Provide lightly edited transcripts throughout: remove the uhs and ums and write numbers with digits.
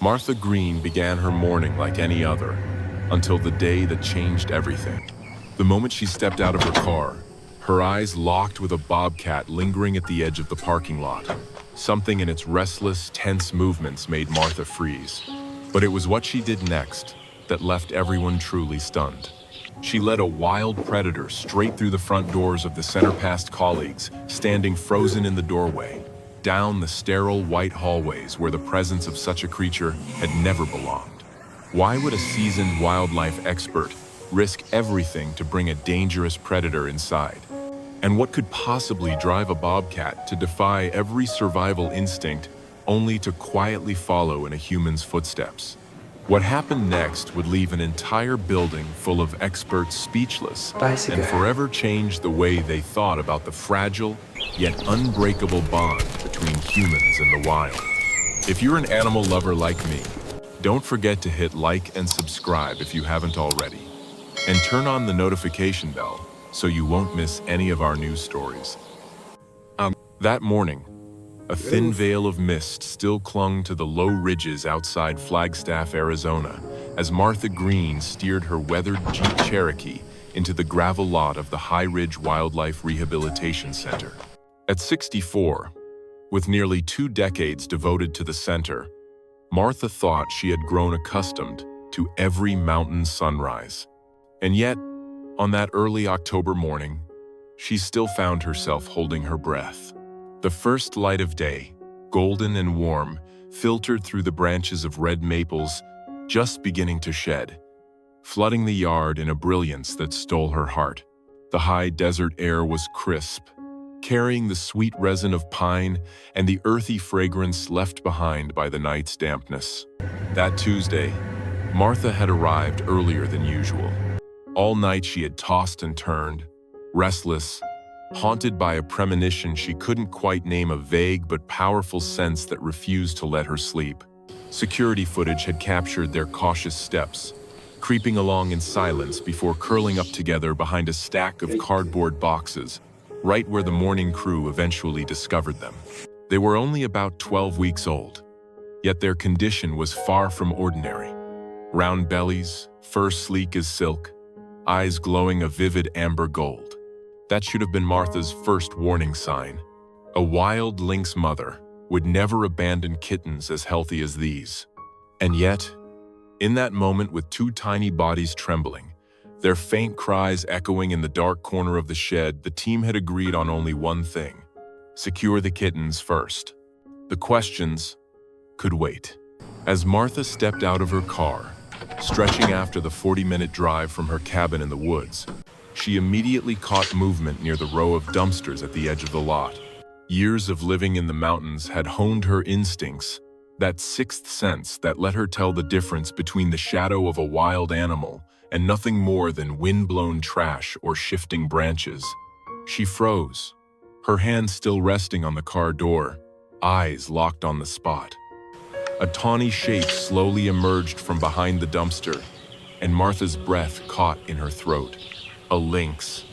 Martha Green began her morning like any other, until the day that changed everything. The moment she stepped out of her car, her eyes locked with a bobcat lingering at the edge of the parking lot. Something in its restless, tense movements made Martha freeze. But it was what she did next that left everyone truly stunned. She led a wild predator straight through the front doors of the center-past colleagues, standing frozen in the doorway, down the sterile white hallways where the presence of such a creature had never belonged. Why would a seasoned wildlife expert risk everything to bring a dangerous predator inside? And what could possibly drive a bobcat to defy every survival instinct only to quietly follow in a human's footsteps? What happened next would leave an entire building full of experts speechless and forever change the way they thought about the fragile yet unbreakable bond between humans and the wild. If you're an animal lover like me, don't forget to hit like and subscribe if you haven't already, and turn on the notification bell so you won't miss any of our news stories. That morning, a thin veil of mist still clung to the low ridges outside Flagstaff, Arizona, as Martha Green steered her weathered Jeep Cherokee into the gravel lot of the High Ridge Wildlife Rehabilitation Center. At 64, with nearly 2 decades devoted to the center, Martha thought she had grown accustomed to every mountain sunrise. And yet, on that early October morning, she still found herself holding her breath. The first light of day, golden and warm, filtered through the branches of red maples just beginning to shed, flooding the yard in a brilliance that stole her heart. The high desert air was crisp, carrying the sweet resin of pine and the earthy fragrance left behind by the night's dampness. That Tuesday, Martha had arrived earlier than usual. All night she had tossed and turned, restless, haunted by a premonition she couldn't quite name, a vague but powerful sense that refused to let her sleep. Security footage had captured their cautious steps, creeping along in silence before curling up together behind a stack of cardboard boxes, right where the morning crew eventually discovered them. They were only about 12 weeks old, yet their condition was far from ordinary. Round bellies, fur sleek as silk, eyes glowing a vivid amber gold. That should have been Martha's first warning sign. A wild lynx mother would never abandon kittens as healthy as these. And yet, in that moment, with 2 tiny bodies trembling, their faint cries echoing in the dark corner of the shed, the team had agreed on only one thing: secure the kittens first. The questions could wait. As Martha stepped out of her car, stretching after the 40-minute drive from her cabin in the woods, she immediately caught movement near the row of dumpsters at the edge of the lot. Years of living in the mountains had honed her instincts, that sixth sense that let her tell the difference between the shadow of a wild animal and nothing more than wind-blown trash or shifting branches. She froze, her hand still resting on the car door, eyes locked on the spot. A tawny shape slowly emerged from behind the dumpster, and Martha's breath caught in her throat. A lynx.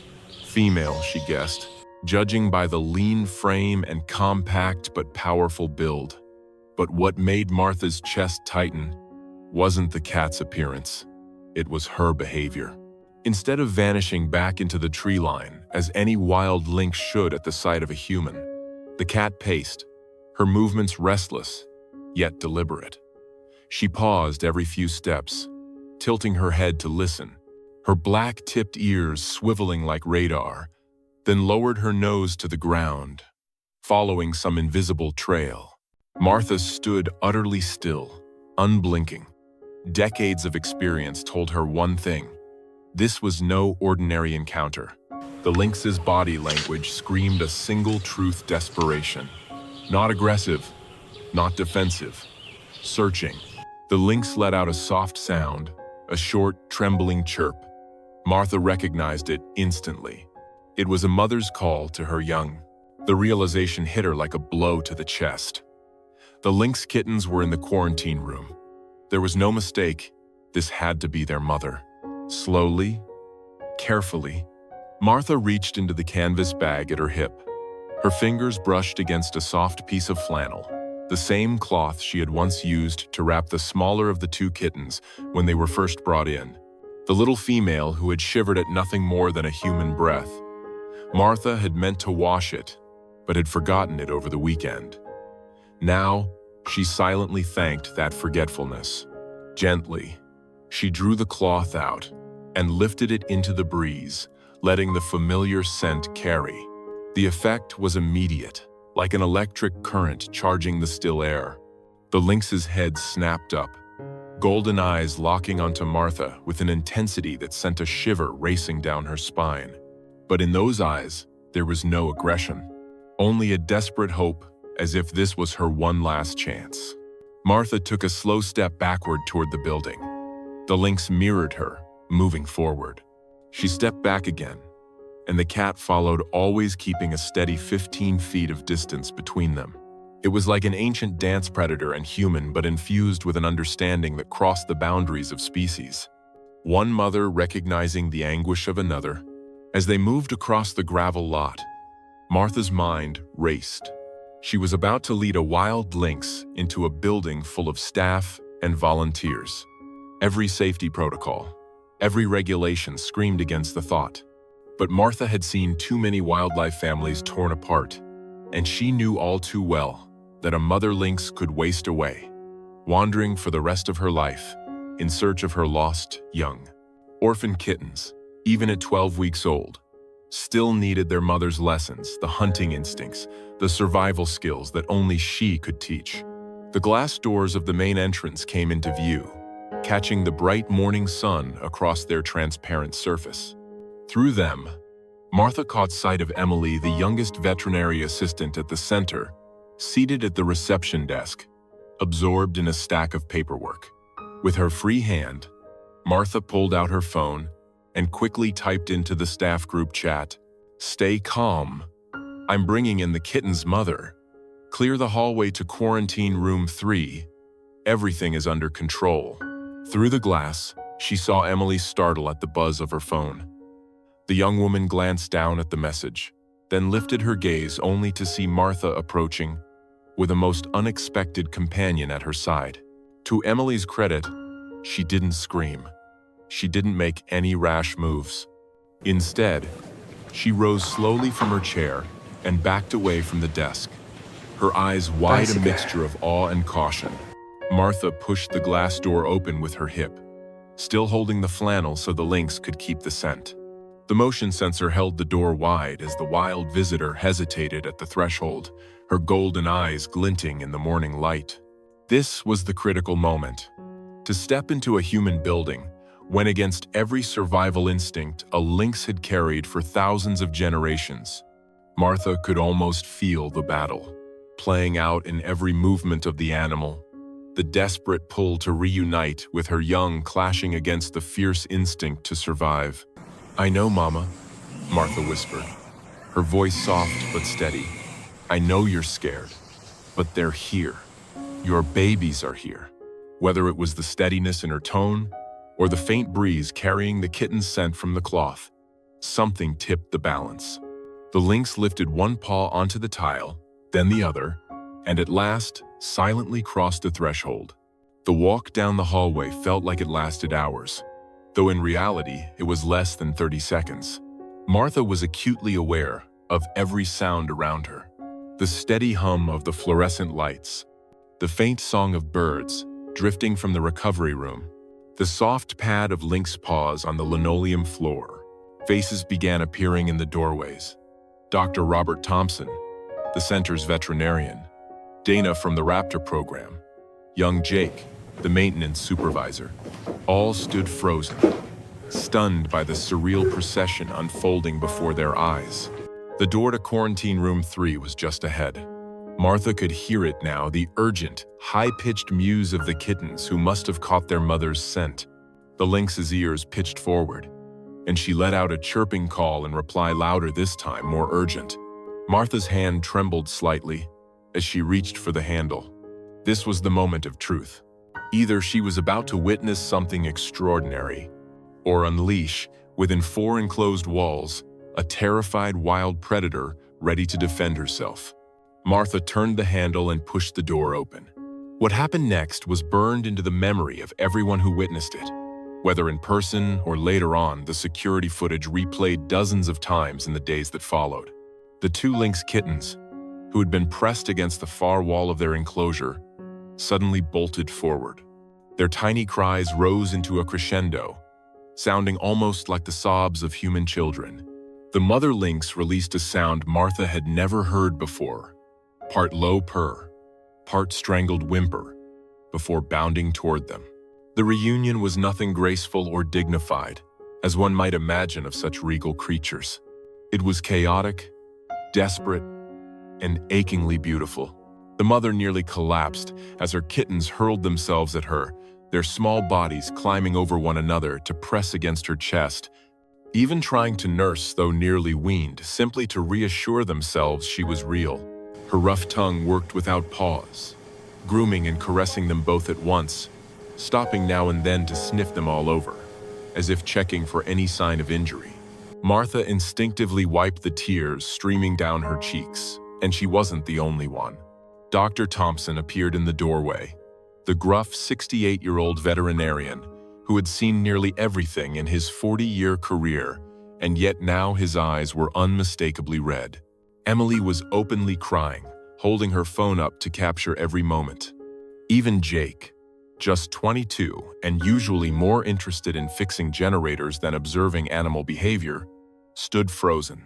Female, she guessed, judging by the lean frame and compact but powerful build. But what made Martha's chest tighten wasn't the cat's appearance. It was her behavior. Instead of vanishing back into the tree line, as any wild lynx should at the sight of a human, the cat paced, her movements restless, yet deliberate. She paused every few steps, tilting her head to listen, her black-tipped ears swiveling like radar, then lowered her nose to the ground, following some invisible trail. Martha stood utterly still, unblinking. Decades of experience told her one thing: this was no ordinary encounter. The lynx's body language screamed a single truth: desperation. Not aggressive, not defensive, searching. The lynx let out a soft sound, a short, trembling chirp. Martha recognized it instantly. It was a mother's call to her young. The realization hit her like a blow to the chest. The lynx kittens were in the quarantine room. There was no mistake. This had to be their mother. Slowly, carefully, Martha reached into the canvas bag at her hip. Her fingers brushed against a soft piece of flannel, the same cloth she had once used to wrap the smaller of the two kittens when they were first brought in, the little female who had shivered at nothing more than a human breath. Martha had meant to wash it, but had forgotten it over the weekend. Now, she silently thanked that forgetfulness. Gently, she drew the cloth out and lifted it into the breeze, letting the familiar scent carry. The effect was immediate, like an electric current charging the still air. The lynx's head snapped up, golden eyes locking onto Martha with an intensity that sent a shiver racing down her spine. But in those eyes, there was no aggression, only a desperate hope, as if this was her one last chance. Martha took a slow step backward toward the building. The lynx mirrored her, moving forward. She stepped back again, and the cat followed, always keeping a steady 15 feet of distance between them. It was like an ancient dance predator and human, but infused with an understanding that crossed the boundaries of species. One mother recognizing the anguish of another. As they moved across the gravel lot, Martha's mind raced. She was about to lead a wild lynx into a building full of staff and volunteers. Every safety protocol, every regulation screamed against the thought. But Martha had seen too many wildlife families torn apart, and she knew all too well that a mother lynx could waste away, wandering for the rest of her life in search of her lost young. Orphan kittens, even at 12 weeks old, still needed their mother's lessons, the hunting instincts, the survival skills that only she could teach. The glass doors of the main entrance came into view, catching the bright morning sun across their transparent surface. Through them, Martha caught sight of Emily, the youngest veterinary assistant at the center, seated at the reception desk, absorbed in a stack of paperwork. With her free hand, Martha pulled out her phone and quickly typed into the staff group chat, "Stay calm. I'm bringing in the kitten's mother. Clear the hallway to quarantine room 3. Everything is under control." Through the glass, she saw Emily startle at the buzz of her phone. The young woman glanced down at the message, then lifted her gaze only to see Martha approaching, with a most unexpected companion at her side. To Emily's credit, she didn't scream. She didn't make any rash moves. Instead, she rose slowly from her chair and backed away from the desk, her eyes wide, a mixture of awe and caution. Martha pushed the glass door open with her hip, still holding the flannel so the lynx could keep the scent. The motion sensor held the door wide as the wild visitor hesitated at the threshold, her golden eyes glinting in the morning light. This was the critical moment. To step into a human building, when against every survival instinct a lynx had carried for thousands of generations. Martha could almost feel the battle, playing out in every movement of the animal, the desperate pull to reunite with her young clashing against the fierce instinct to survive. "I know, Mama," Martha whispered, her voice soft but steady. "I know you're scared, but they're here. Your babies are here." Whether it was the steadiness in her tone or the faint breeze carrying the kitten's scent from the cloth, something tipped the balance. The lynx lifted one paw onto the tile, then the other, and at last silently crossed the threshold. The walk down the hallway felt like it lasted hours, though in reality it was less than 30 seconds. Martha was acutely aware of every sound around her. The steady hum of the fluorescent lights, the faint song of birds drifting from the recovery room, the soft pad of lynx paws on the linoleum floor. Faces began appearing in the doorways. Dr. Robert Thompson, the center's veterinarian, Dana from the Raptor program, young Jake, the maintenance supervisor, all stood frozen, stunned by the surreal procession unfolding before their eyes. The door to quarantine room 3 was just ahead. Martha could hear it now, the urgent, high-pitched mews of the kittens who must have caught their mother's scent. The lynx's ears pitched forward, and she let out a chirping call in reply, louder this time, more urgent. Martha's hand trembled slightly as she reached for the handle. This was the moment of truth. Either she was about to witness something extraordinary, or unleash, within 4 enclosed walls, a terrified wild predator ready to defend herself. Martha turned the handle and pushed the door open. What happened next was burned into the memory of everyone who witnessed it. Whether in person or later on, the security footage replayed dozens of times in the days that followed. The two lynx kittens, who had been pressed against the far wall of their enclosure, suddenly bolted forward. Their tiny cries rose into a crescendo, sounding almost like the sobs of human children. The mother lynx released a sound Martha had never heard before, part low purr, part strangled whimper, before bounding toward them. The reunion was nothing graceful or dignified, as one might imagine of such regal creatures. It was chaotic, desperate, and achingly beautiful. The mother nearly collapsed as her kittens hurled themselves at her, their small bodies climbing over one another to press against her chest, even trying to nurse though nearly weaned, simply to reassure themselves she was real. Her rough tongue worked without pause, grooming and caressing them both at once, stopping now and then to sniff them all over, as if checking for any sign of injury. Martha instinctively wiped the tears streaming down her cheeks, and she wasn't the only one. Dr. Thompson appeared in the doorway, the gruff 68-year-old veterinarian who had seen nearly everything in his 40-year career, and yet now his eyes were unmistakably red. Emily was openly crying, holding her phone up to capture every moment. Even Jake, just 22 and usually more interested in fixing generators than observing animal behavior, stood frozen,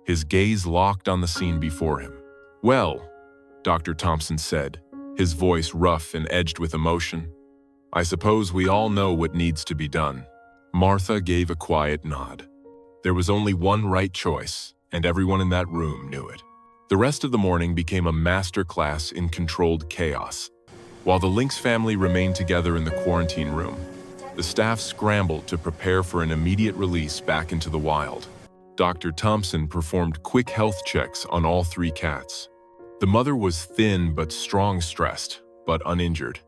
his gaze locked on the scene before him. "Well," Dr. Thompson said, his voice rough and edged with emotion, "I suppose we all know what needs to be done." Martha gave a quiet nod. There was only one right choice, and everyone in that room knew it. The rest of the morning became a master class in controlled chaos. While the Lynx family remained together in the quarantine room, the staff scrambled to prepare for an immediate release back into the wild. Dr. Thompson performed quick health checks on all three cats. The mother was thin but strong, stressed, but uninjured.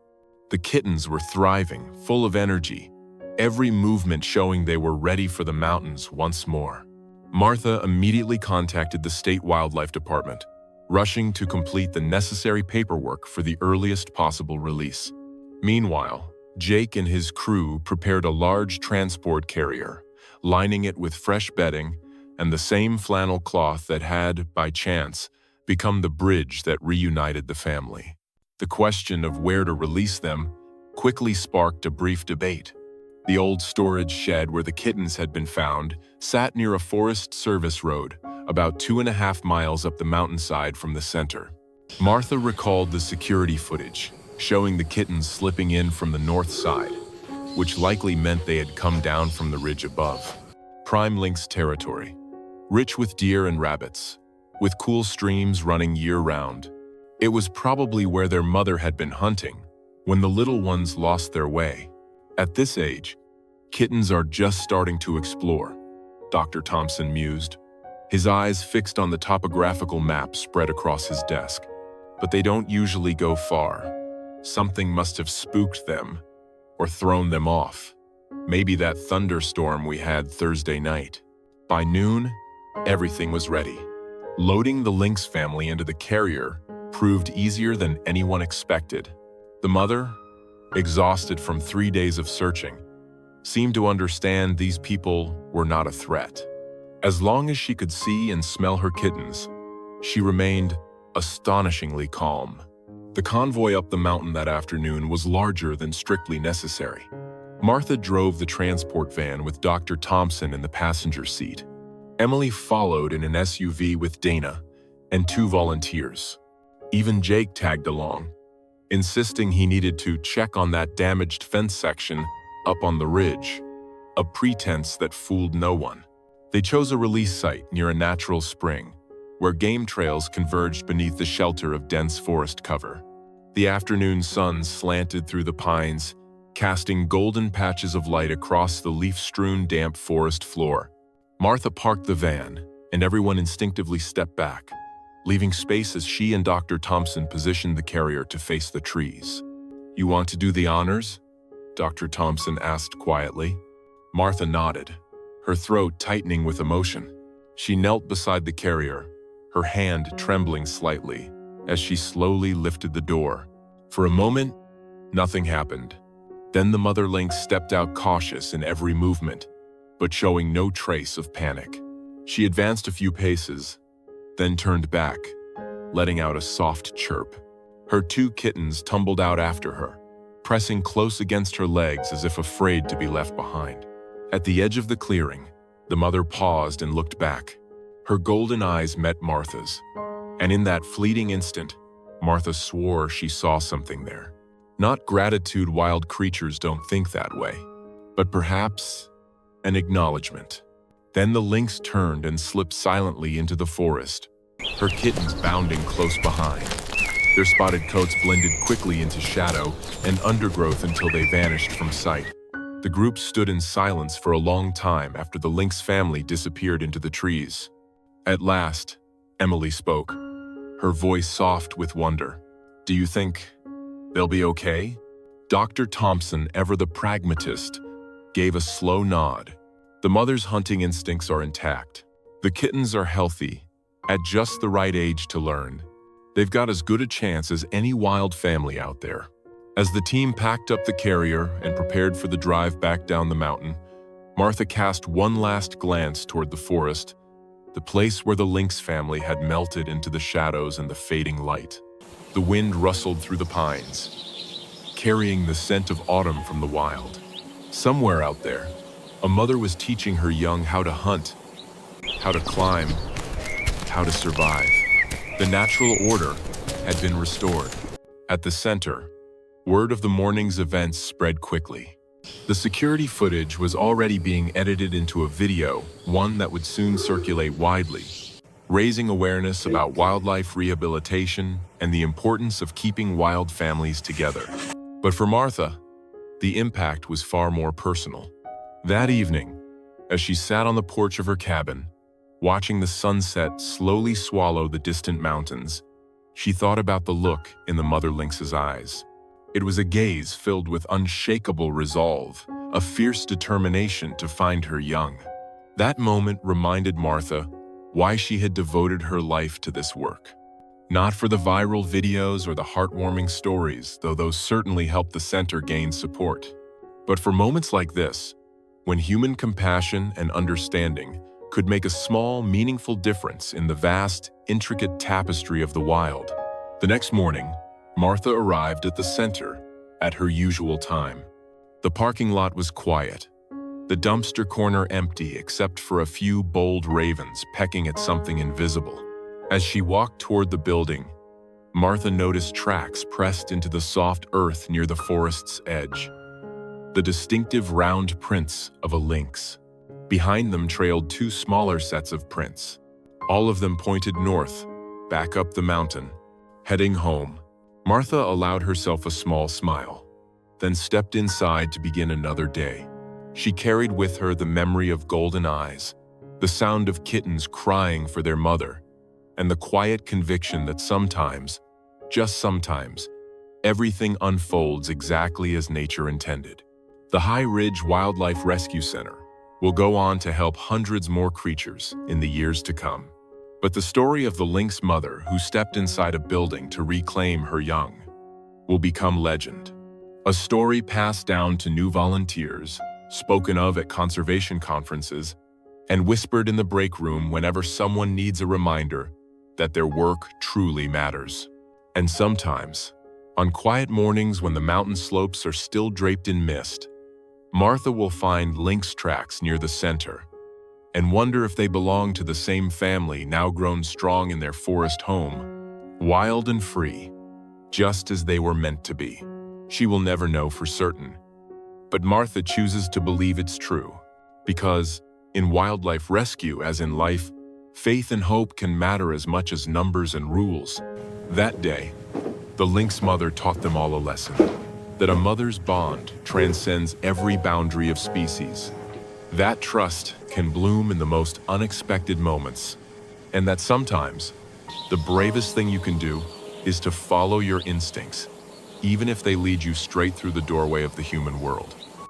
The kittens were thriving, full of energy, every movement showing they were ready for the mountains once more. Martha immediately contacted the state wildlife department, rushing to complete the necessary paperwork for the earliest possible release. Meanwhile, Jake and his crew prepared a large transport carrier, lining it with fresh bedding and the same flannel cloth that had, by chance, become the bridge that reunited the family. The question of where to release them quickly sparked a brief debate. The old storage shed where the kittens had been found sat near a Forest Service road, about 2.5 miles up the mountainside from the center. Martha recalled the security footage, showing the kittens slipping in from the north side, which likely meant they had come down from the ridge above. Prime lynx territory, rich with deer and rabbits, with cool streams running year-round. It was probably where their mother had been hunting when the little ones lost their way. At this age, kittens are just starting to explore, Dr. Thompson mused, his eyes fixed on the topographical map spread across his desk. But they don't usually go far. Something must have spooked them or thrown them off. Maybe that thunderstorm we had Thursday night. By noon, everything was ready. Loading the lynx family into the carrier proved easier than anyone expected. The mother, exhausted from 3 days of searching, seemed to understand these people were not a threat. As long as she could see and smell her kittens, she remained astonishingly calm. The convoy up the mountain that afternoon was larger than strictly necessary. Martha drove the transport van with Dr. Thompson in the passenger seat. Emily followed in an SUV with Dana and 2 volunteers. Even Jake tagged along, insisting he needed to check on that damaged fence section up on the ridge, a pretense that fooled no one. They chose a release site near a natural spring, where game trails converged beneath the shelter of dense forest cover. The afternoon sun slanted through the pines, casting golden patches of light across the leaf-strewn damp forest floor. Martha parked the van, and everyone instinctively stepped back, leaving space as she and Dr. Thompson positioned the carrier to face the trees. "You want to do the honors?" Dr. Thompson asked quietly. Martha nodded, her throat tightening with emotion. She knelt beside the carrier, her hand trembling slightly, as she slowly lifted the door. For a moment, nothing happened. Then the mother lynx stepped out, cautious in every movement, but showing no trace of panic. She advanced a few paces, then turned back, letting out a soft chirp. Her two kittens tumbled out after her, pressing close against her legs as if afraid to be left behind. At the edge of the clearing, the mother paused and looked back. Her golden eyes met Martha's, and in that fleeting instant, Martha swore she saw something there. Not gratitude, wild creatures don't think that way, but perhaps an acknowledgement. Then the lynx turned and slipped silently into the forest, her kittens bounding close behind. Their spotted coats blended quickly into shadow and undergrowth until they vanished from sight. The group stood in silence for a long time after the lynx family disappeared into the trees. At last, Emily spoke, her voice soft with wonder. "Do you think they'll be okay?" Dr. Thompson, ever the pragmatist, gave a slow nod. "The mother's hunting instincts are intact. The kittens are healthy, at just the right age to learn. They've got as good a chance as any wild family out there." As the team packed up the carrier and prepared for the drive back down the mountain, Martha cast one last glance toward the forest, the place where the lynx family had melted into the shadows and the fading light. The wind rustled through the pines, carrying the scent of autumn from the wild. Somewhere out there, a mother was teaching her young how to hunt, how to climb, how to survive. The natural order had been restored. At the center, word of the morning's events spread quickly. The security footage was already being edited into a video, one that would soon circulate widely, raising awareness about wildlife rehabilitation and the importance of keeping wild families together. But for Martha, the impact was far more personal. That evening, as she sat on the porch of her cabin, watching the sunset slowly swallow the distant mountains, she thought about the look in the mother lynx's eyes. It was a gaze filled with unshakable resolve, a fierce determination to find her young. That moment reminded Martha why she had devoted her life to this work. Not for the viral videos or the heartwarming stories, though those certainly helped the center gain support, but for moments like this, when human compassion and understanding could make a small, meaningful difference in the vast, intricate tapestry of the wild. The next morning, Martha arrived at the center at her usual time. The parking lot was quiet, the dumpster corner empty except for a few bold ravens pecking at something invisible. As she walked toward the building, Martha noticed tracks pressed into the soft earth near the forest's edge, the distinctive round prints of a lynx. Behind them trailed two smaller sets of prints. All of them pointed north, back up the mountain, heading home. Martha allowed herself a small smile, then stepped inside to begin another day. She carried with her the memory of golden eyes, the sound of kittens crying for their mother, and the quiet conviction that sometimes, just sometimes, everything unfolds exactly as nature intended. The High Ridge Wildlife Rescue Center will go on to help hundreds more creatures in the years to come. But the story of the lynx mother who stepped inside a building to reclaim her young will become legend. A story passed down to new volunteers, spoken of at conservation conferences, and whispered in the break room whenever someone needs a reminder that their work truly matters. And sometimes, on quiet mornings when the mountain slopes are still draped in mist, Martha will find lynx tracks near the center and wonder if they belong to the same family now grown strong in their forest home, wild and free, just as they were meant to be. She will never know for certain, but Martha chooses to believe it's true, because in wildlife rescue, as in life, faith and hope can matter as much as numbers and rules. That day, the lynx mother taught them all a lesson, that a mother's bond transcends every boundary of species. That trust can bloom in the most unexpected moments, and that sometimes the bravest thing you can do is to follow your instincts, even if they lead you straight through the doorway of the human world.